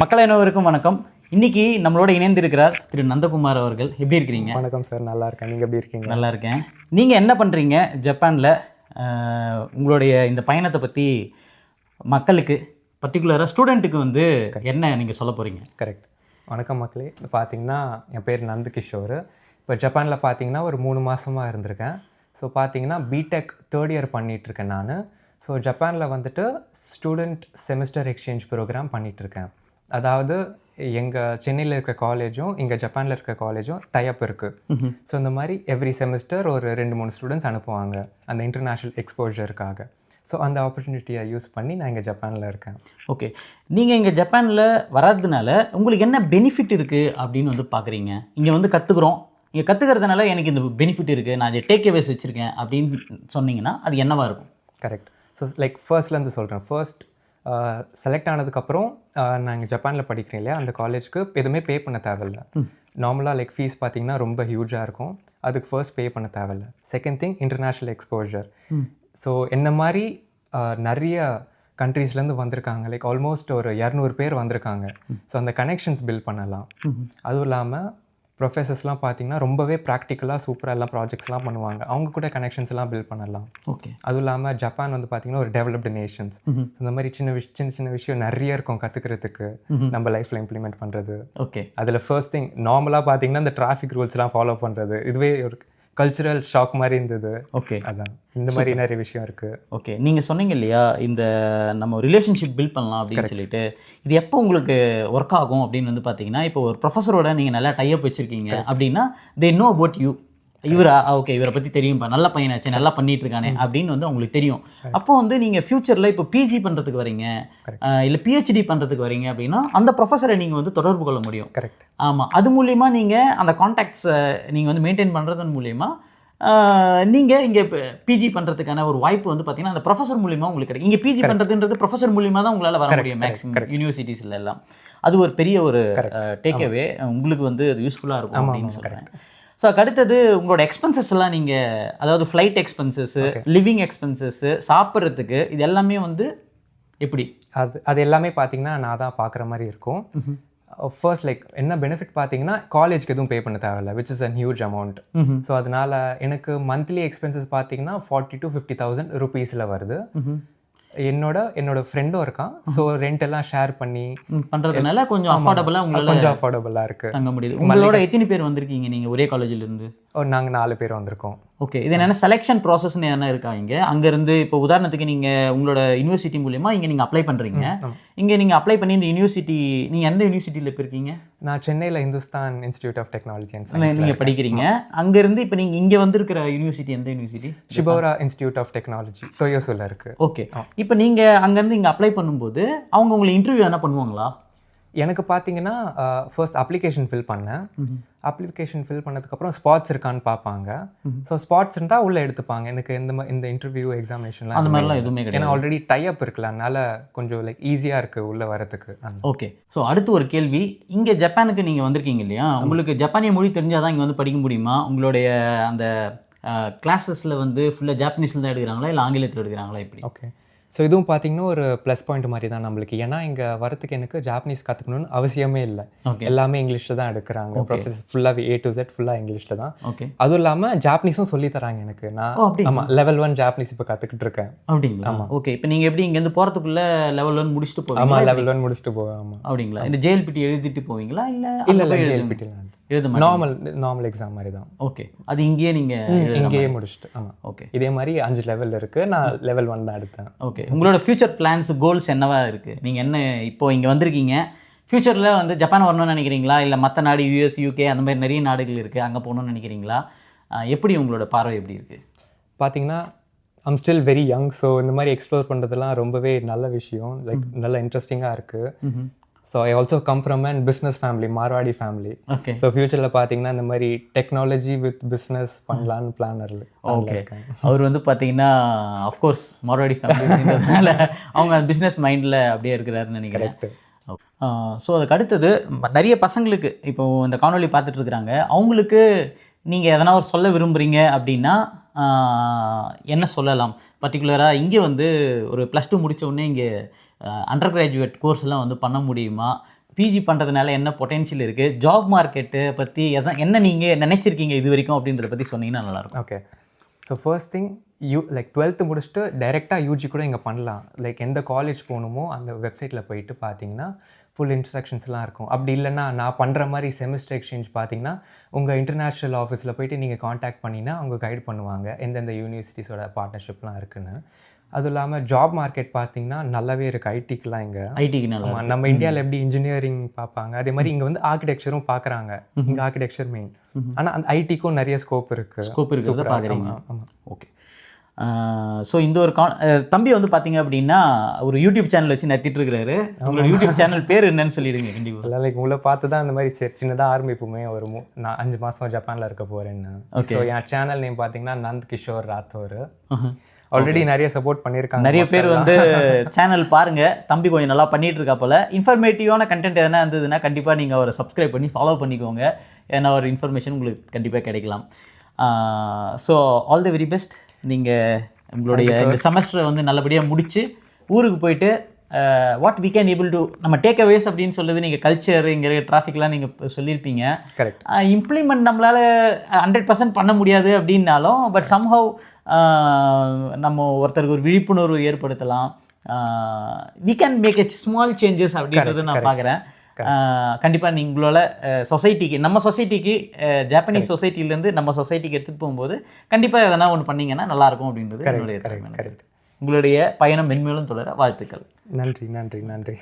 மக்கள் அனைவருக்கும் வணக்கம். இன்னைக்கு நம்மளோட இணைந்திருக்கிறார் திரு நந்தகுமார் அவர்கள். எப்படி இருக்கிறீங்க? வணக்கம் சார், நல்லா இருக்கேன். நீங்கள் எப்படி இருக்கீங்க? நல்லா இருக்கேன். நீங்கள் என்ன பண்ணுறீங்க ஜப்பானில்? உங்களுடைய இந்த பயணத்தை பற்றி மக்களுக்கு, பர்டிகுலராக ஸ்டூடெண்ட்டுக்கு வந்து என்ன நீங்கள் சொல்ல போகிறீங்க? கரெக்ட். வணக்கம் மக்களே. இப்போ பார்த்தீங்கன்னா என் பேர் நந்தகிஷோர். இப்போ ஜப்பானில் பார்த்தீங்கன்னா ஒரு 3 மாதமாக இருந்திருக்கேன். ஸோ பார்த்தீங்கன்னா பிடெக் 3rd இயர் பண்ணிகிட்ருக்கேன் நான். ஸோ ஜப்பானில் வந்துட்டு ஸ்டூடெண்ட் செமிஸ்டர் எக்ஸ்சேஞ்ச் ப்ரோக்ராம் பண்ணிகிட்ருக்கேன். அதாவது எங்கள் சென்னையில் இருக்க காலேஜும் இங்கே ஜப்பானில் இருக்க காலேஜும் டைப் இருக்குது. ஸோ இந்த மாதிரி எவ்ரி செமிஸ்டர் ஒரு 2-3 ஸ்டூடெண்ட்ஸ் அனுப்புவாங்க அந்த இன்டர்நேஷ்னல் எக்ஸ்போஜருக்காக. ஸோ அந்த ஆப்பர்ச்சுனிட்டியை யூஸ் பண்ணி நான் இங்கே ஜப்பானில் இருக்கேன். ஓகே, நீங்கள் இங்கே ஜப்பானில் வர்றதுனால உங்களுக்கு என்ன பெனிஃபிட் இருக்குது அப்படின்னு வந்து பார்க்குறீங்க? இங்கே வந்து கற்றுக்குறோம், இங்கே கற்றுக்கிறதுனால எனக்கு இந்த பெனிஃபிட் இருக்குது, நான் இதை டேக் அவேஸ் வச்சுருக்கேன் அப்படின்னு சொன்னீங்கன்னா அது என்னவாக இருக்கும்? கரெக்ட். ஸோ லைக் ஃபர்ஸ்ட்லேருந்து சொல்கிறேன். ஃபர்ஸ்ட் செலக்ட் ஆனதுக்கப்புறம் நான் இங்கே ஜப்பானில் படிக்கிறேன் இல்லையா, அந்த காலேஜுக்கு எதுவுமே பே பண்ண தேவையில்லை. நார்மலாக லைக் ஃபீஸ் பார்த்தீங்கன்னா ரொம்ப ஹியூஜாக இருக்கும். அதுக்கு ஃபர்ஸ்ட் பே பண்ண தேவையில்லை. Second thing international exposure. So என்ன மாதிரி நிறைய கண்ட்ரீஸ்லேருந்து வந்திருக்காங்க. லைக் ஆல்மோஸ்ட் ஒரு 200 பேர் வந்திருக்காங்க. ஸோ அந்த கனெக்ஷன்ஸ் பில்ட் பண்ணலாம். அதுவும் இல்லாமல் ப்ரொஃபஸர்ஸ்லாம் பார்த்தீங்கன்னா ரொம்பவே ப்ராக்டிக்கலாக சூப்பராக எல்லாம் ப்ராஜெக்ட்ஸ்லாம் பண்ணுவாங்க. அவங்க கூட கனெக்ஷன்ஸ் எல்லாம் பில்ட் பண்ணலாம். ஓகே. அதுவும் இல்லாமல் ஜப்பான் வந்து பார்த்தீங்கன்னா ஒரு டெவலப்டு நேஷன்ஸ். இந்த மாதிரி சின்ன விஷயம் நிறைய இருக்கும் கற்றுக்கிறதுக்கு, நம்ம லைஃப்பில் இம்ப்ளிமெண்ட் பண்ணுறது. ஓகே. அதில் ஃபர்ஸ்ட் திங் நார்மலாக பார்த்தீங்கன்னா இந்த டிராஃபிக் ரூல்ஸ்லாம் ஃபாலோ பண்ணுறது, இதுவே ஒரு கல்ச்சுரல் ஷாக் மாதிரி இருந்தது. ஓகே, அதான் இந்த மாதிரி நிறைய விஷயம் இருக்குது. ஓகே, நீங்கள் சொன்னீங்க இல்லையா இந்த நம்ம ரிலேஷன்ஷிப் பில்ட் பண்ணலாம் அப்படின்னு சொல்லிட்டு, இது எப்போ உங்களுக்கு ஒர்க் ஆகும் அப்படின்னு வந்து பார்த்தீங்கன்னா, இப்போ ஒரு ப்ரொஃபஸரோட நீங்கள் நல்லா டைப் வச்சுருக்கீங்க அப்படின்னா தே நோ அபவுட் யூ. இவரா ஓகே, இவரை பற்றி தெரியும்ப்பா, நல்ல பையனாச்சு, நல்லா பண்ணிட்டு இருக்கானே அப்படின்னு வந்து உங்களுக்கு தெரியும். அப்போ வந்து நீங்கள் ஃப்யூச்சரில் இப்போ பிஜி பண்ணுறதுக்கு வரீங்க இல்லை பிஹெச்டி பண்ணுறதுக்கு வரீங்க அப்படின்னா அந்த ப்ரொஃபஸரை நீங்கள் வந்து தொடர்பு கொள்ள முடியும். கரெக்ட். ஆமாம், அது மூலிமா நீங்கள் அந்த கான்டாக்ட்ஸை நீங்கள் வந்து மெயின்டைன் பண்ணுறதன் மூலிமா நீங்கள் இங்கே பிஜி பண்ணுறதுக்கான ஒரு வாய்ப்பு வந்து பார்த்தீங்கன்னா அந்த ப்ரொஃபஸர் மூலிமா உங்களுக்கு கிடைக்கும். இங்கே பிஜி பண்ணுறதுன்றது ப்ரொஃபஸர் மூலிமா தான் உங்களால் வர முடியும் மேக்ஸிமம் யூனிவர்சிட்டிஸில் எல்லாம். அது ஒரு பெரிய ஒரு டேக்அவே, உங்களுக்கு வந்து அது யூஸ்ஃபுல்லாக இருக்கும் அப்படின்னு சொல்கிறேன். ஸோ அடுத்தது உங்களோட எக்ஸ்பென்சஸ் எல்லாம் நீங்கள், அதாவது ஃப்ளைட் எக்ஸ்பென்சஸ்ஸு, லிவிங் எக்ஸ்பென்சஸ்ஸு, சாப்பிட்றதுக்கு, இது எல்லாமே வந்து எப்படி? அது எல்லாமே பார்த்தீங்கன்னா நான் தான் பார்க்குற மாதிரி இருக்கும். ஃபர்ஸ்ட் லைக் என்ன பெனிஃபிட் பார்த்தீங்கன்னா காலேஜ்க்கு எதுவும் பே பண்ண தேவையில்லை, which is a huge amount. So அதனால் எனக்கு மந்த்லி எக்ஸ்பென்சஸ் பார்த்தீங்கன்னா 40,000 to 50,000 ருபீஸில் வருது. என்னோட ஃப்ரெண்டும் இருக்கான். ஸோ ரெண்ட் எல்லாம் ஷேர் பண்ணி பண்ணுறதுனால கொஞ்சம் அஃபோர்டபுளாக இருக்குது, தங்க முடியுது. உங்களோட எத்தனை பேர் வந்திருக்கீங்க நீங்கள் ஒரே காலேஜில் இருந்து? நாங்கள் 4 பேர் வந்திருக்கோம். ஓகே, இது என்ன செலெக்ஷன் ப்ராசஸ்ன்னு என்ன இருக்கா இங்கே? அங்கேருந்து இப்போ உதாரணத்துக்கு நீங்கள் உங்களோட யூனிவர்சிட்டி மூலிமா இங்கே நீங்கள் அப்ளை பண்ணுறீங்க. இங்கே நீங்கள் அப்ளை பண்ணி இந்த யூனிவர்சிட்டி, நீங்கள் எந்த யூனிவர்சிட்டியில் இப்போ இருக்கீங்க? நான் சென்னையில் Hindustan Institute of Technology and Science நீங்கள் படிக்கிறீங்க. அங்கேருந்து இப்போ நீங்கள் இங்கே வந்திருக்கிற யூனிவர்சிட்டி எந்த university? Shibaura Institute of Technology, தொயோசூரில் இருக்குது. ஓகே, இப்போ நீங்கள் அங்கேருந்து இங்கே அப்ளை பண்ணும்போது அவங்க உங்களை இன்டர்வியூ என்ன பண்ணுவாங்களா? எனக்கு பார்த்தீங்கன்னா ஃபர்ஸ்ட் அப்ளிகேஷன் ஃபில் பண்ணேன். அப்ளிகேஷன் ஃபில் பண்ணதுக்கப்புறம் ஸ்பாட்ஸ் இருக்கான்னு பார்ப்பாங்க. ஸோ ஸ்பாட்ஸ் இருந்தால் உள்ளே எடுத்துப்பாங்க. எனக்கு இந்த இன்டர்வியூ எக்ஸாமினேஷன்லாம் அந்த மாதிரிலாம் எதுவுமே கிடையாது. ஏன்னா ஆல்ரெடி டைப் இருக்குல்ல, அதனால கொஞ்சம் லைக் ஈஸியாக இருக்குது உள்ளே வரதுக்கு. ஓகே. ஸோ அடுத்து ஒரு கேள்வி, இங்கே ஜப்பானுக்கு நீங்கள் வந்திருக்கீங்க இல்லையா, உங்களுக்கு ஜப்பானிய மொழி தெரிஞ்சால் தான் இங்கே வந்து படிக்க முடியுமா? உங்களுடைய அந்த கிளாஸஸில் வந்து ஃபுல்லாக ஜாப்பனீஸில் தான் எடுக்கிறாங்களா இல்லை ஆங்கிலத்தில் எடுக்கிறாங்களா எப்படி? ஓகே. ஸோ இதுவும் பார்த்தீங்கன்னா ஒரு ப்ளஸ் பாயிண்ட் மாதிரி தான் நம்மளுக்கு. ஏன்னா இங்கே வரத்துக்கு எனக்கு ஜாப்பனீஸ் கற்றுக்கணும்னு அவசியமே இல்லை. எல்லாமே இங்கிலீஷில் தான் எடுக்கிறாங்க. ப்ராசஸ் ஃபுல்லாக A to Z ஃபுல்லாக இங்கிலீஷில் தான். ஓகே. அதுவும் இல்லாமல் ஜாப்பனீஸும் சொல்லி தராங்க எனக்கு. நான் ஆமாம் லெவல் 1 ஜாப்பனீஸ் இப்போ கற்றுக்கிட்டு இருக்கேன். அப்படிங்களா? ஆமாம். ஓகே, இப்போ நீங்கள் எப்படி இங்கேருந்து போகிறதுக்குள்ளே லெவல் 1 முடிச்சுட்டு போவீங்க? ஆமாம், லெவல் 1 முடிச்சுட்டு போவேன். ஆமாம். அப்படிங்களா? இந்த ஜேஎல்பிடி எழுதிட்டு போவீங்களா இல்லை? இல்லை ஜேஎல்பிடிலாம் எழுத நார்மல் எக்ஸாம் மாதிரி தான். ஓகே, அது இங்கேயே நீங்கள் இங்கேயே முடிச்சுட்டு. ஆமாம். ஓகே. இதே மாதிரி 5 லெவல் இருக்குது. நான் லெவல் 1 தான் எடுத்தேன். ஓகே, உங்களோட ஃபியூச்சர் பிளான்ஸ், கோல்ஸ் என்னவா இருக்குது? நீங்கள் என்ன இப்போ இங்கே வந்திருக்கீங்க, ஃப்யூச்சரில் வந்து ஜப்பான் வரணும்னு நினைக்கிறீங்களா இல்லை மற்ற நாடு US UK அந்த மாதிரி நிறைய நாடுகள் இருக்குது, அங்கே போகணுன்னு நினைக்கிறீங்களா? எப்படி உங்களோட பார்வை எப்படி இருக்குது? பார்த்தீங்கன்னா I'm still very young. So இந்த மாதிரி எக்ஸ்ப்ளோர் பண்ணுறதுலாம் ரொம்பவே நல்ல விஷயம். லைக் நல்ல இன்ட்ரெஸ்டிங்காக இருக்குது. So I also come from and business family, Marwari family. Okay. So ஃபியூச்சரில் பார்த்தீங்கன்னா இந்த மாதிரி டெக்னாலஜி வித் பிஸ்னஸ் பண்ணலான்னு பிளான் இருக்குது. ஓகே. அவர் வந்து பார்த்தீங்கன்னா அஃப்கோர்ஸ் மார்வாடி ஃபேமிலினால அவங்க பிஸ்னஸ் மைண்டில் அப்படியே இருக்கிறாருன்னு நினைக்கிறேன். ஸோ அதுக்கு அடுத்தது நிறைய பசங்களுக்கு இப்போது இந்த காணொலி பார்த்துட்டு இருக்கிறாங்க, அவங்களுக்கு நீங்கள் எதனா ஒரு சொல்ல விரும்புகிறீங்க அப்படின்னா என்ன சொல்லலாம்? பர்டிகுலராக இங்கே வந்து ஒரு +2 முடித்த உடனே இங்கே அண்டர் கிராஜுவேட் கோர்ஸ்லாம் வந்து பண்ண முடியுமா? பிஜி பண்ணுறதுனால என்ன பொட்டென்ஷியல் இருக்குது, ஜாப் மார்க்கெட்டு பற்றி என்ன நீங்கள் நினச்சிருக்கீங்க இது வரைக்கும் அப்படின்றத பற்றி சொன்னீங்கன்னா நல்லாயிருக்கும். Okay, so first thing like 12th முடிச்சுட்டு டைரெக்டாக யூஜி கூட இங்கே பண்ணலாம். லைக் எந்த காலேஜ் போகணுமோ அந்த வெப்சைட்டில் போயிட்டு பார்த்தீங்கன்னா ஃபுல் இன்ஸ்ட்ரக்ஷன்ஸ்லாம் இருக்கும். அப்படி இல்லைன்னா நான் பண்ணுற மாதிரி செமிஸ்டர் எக்ஸ்சேஞ்ச் பார்த்தீங்கன்னா உங்கள் இன்டர்நேஷ்னல் ஆஃபீஸில் போயிட்டு நீங்கள் காண்டாக்ட் பண்ணிங்கன்னா அவங்க கைட் பண்ணுவாங்க எந்தெந்த யூனிவர்சிட்டிஸோட பார்ட்னர்ஷிப்லாம் இருக்குன்னு. அதுவும் இல்லாமல் ஜாப் மார்க்கெட் பார்த்தீங்கன்னா நல்லாவே இருக்குது. ஐடிக்கெலாம் இங்கே ஐடிக்கு நல்லா நம்ம இந்தியாவில் எப்படி இன்ஜினியரிங் பார்ப்பாங்க அதே மாதிரி இங்கே வந்து ஆர்கிடெக்சரும் பார்க்குறாங்க. இங்கே ஆர்கிடெக்சர் மெயின், ஆனால் அந்த ஐடிக்கும் நிறைய ஸ்கோப் இருக்கிறத பார்க்குறீங்க. ஆமாம். ஓகே, ஸோ இந்த ஒரு தம்பி வந்து பார்த்தீங்க அப்படின்னா ஒரு யூடியூப் சேனல் வச்சு நடத்திட்டு இருக்கிறாரு. உங்களோட யூடியூப் சேனல் பேர் என்னன்னு சொல்லிடுங்க. கண்டிப்பாக லைக் உங்களை பார்த்து தான் அந்த மாதிரி சின்னதாக ஆரம்பிப்புமே ஒரு நான் 5 மாதம் ஜப்பானில் இருக்க போகிறேன்னு. ஸோ என் சேனல் நேம் பார்த்தீங்கன்னா நந்த் கிஷோர் ராத்தோர். ஆல்ரெடி நிறைய சப்போர்ட் பண்ணியிருக்காங்க. நிறைய பேர் வந்து சேனல் பாருங்க, தம்பி கொஞ்சம் நல்லா பண்ணிட்டு இருக்கா போல. இன்ஃபர்மேட்டிவான கண்டென்ட் எதனா இருந்ததுன்னா கண்டிப்பாக நீங்கள் அவரை சப்ஸ்கிரைப் பண்ணி ஃபாலோ பண்ணிக்கோங்க. ஏன்னா ஒரு இன்ஃபர்மேஷன் உங்களுக்கு கண்டிப்பாக கிடைக்கலாம். So all the very best. நீங்கள் உங்களுடைய இந்த செமஸ்டரை வந்து நல்லபடியாக முடித்து ஊருக்கு போயிட்டு what we can able to நம்ம டேக் அவேஸ் அப்படின்னு சொல்லுது. நீங்கள் கல்ச்சர் இங்கே டிராஃபிக்லாம் நீங்கள் சொல்லியிருப்பீங்க. கரெக்ட். இம்ப்ளிமெண்ட் நம்மளால் 100% பண்ண முடியாது அப்படின்னாலும் பட் சம்ஹவ் நம்ம ஒருத்தருக்கு ஒரு விழிப்புணர்வு ஏற்படுத்தலாம். We can make a small changes அப்படின்றது நான் பார்க்குறேன். கண்டிப்பாக நீங்களோட சொசைட்டிக்கு நம்ம சொசைட்டிக்கு ஜாப்பனீஸ் சொசைட்டிலேருந்து நம்ம சொசைட்டிக்கு எடுத்துகிட்டு போகும்போது கண்டிப்பாக எதனா ஒன்று பண்ணிங்கன்னா நல்லாயிருக்கும் அப்படின்றது என்னுடைய. உங்களுடைய பயணம் மென்மேலும் தொடர வாழ்த்துக்கள். நன்றி நன்றி நன்றி.